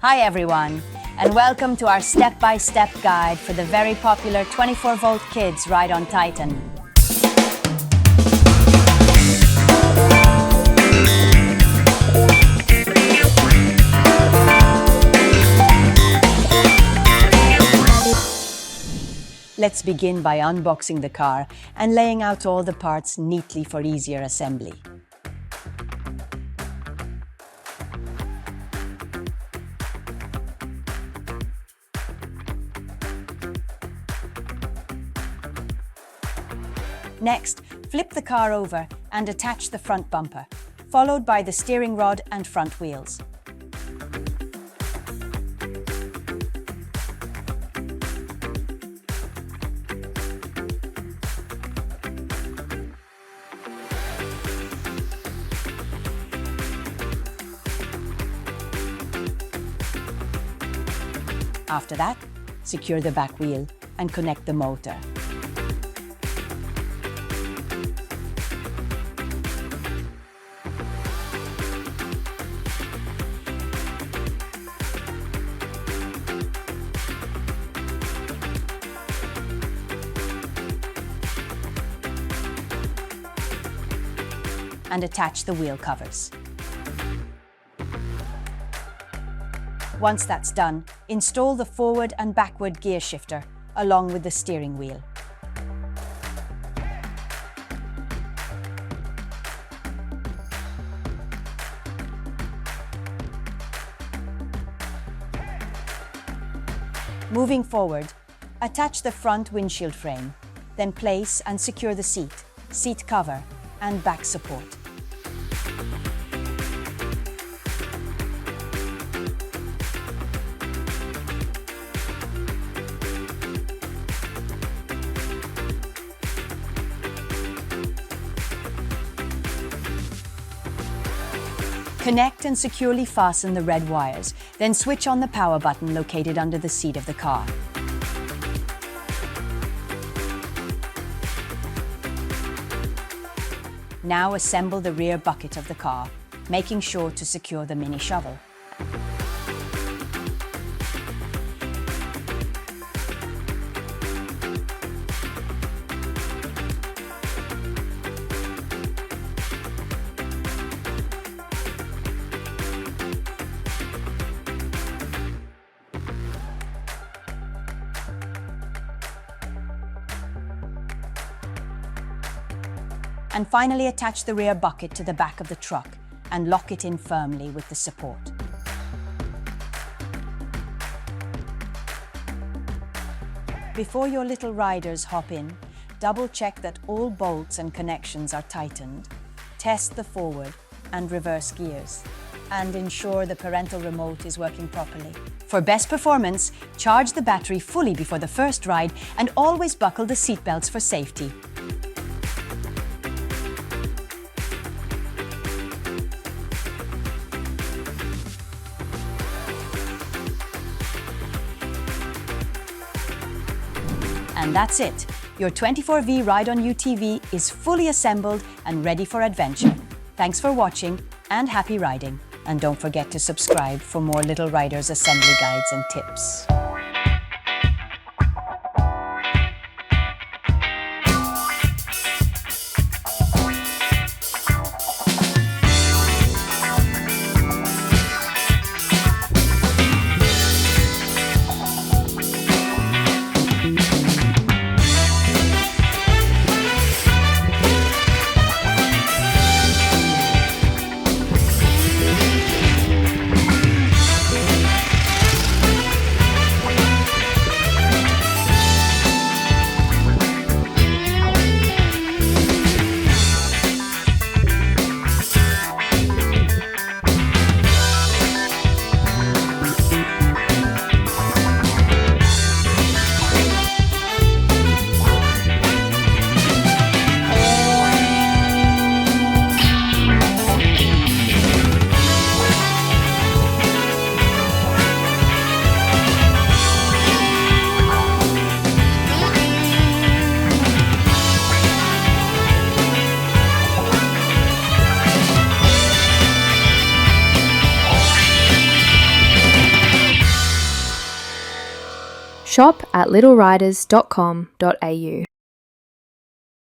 Hi everyone, and welcome to our step-by-step guide for the very popular 24-volt kids ride on Titan. Let's begin by unboxing the car and laying out all the parts neatly for easier assembly. Next, flip the car over and attach the front bumper, followed by the steering rod and front wheels. After that, secure the back wheel and connect the motor. And attach the wheel covers. Once that's done, install the forward and backward gear shifter along with the steering wheel. Moving forward, attach the front windshield frame, then place and secure the seat cover, and back support. Connect and securely fasten the red wires, then switch on the power button located under the seat of the car. Now assemble the rear bucket of the car, making sure to secure the mini shovel. And finally attach the rear bucket to the back of the truck and lock it in firmly with the support. Before your little riders hop in, double-check that all bolts and connections are tightened, test the forward and reverse gears, and ensure the parental remote is working properly. For best performance, charge the battery fully before the first ride and always buckle the seatbelts for safety. And that's it. Your 24V ride on UTV is fully assembled and ready for adventure. Thanks for watching and happy riding. And don't forget to subscribe for more Little Riders assembly guides and tips. Shop at littleriders.com.au.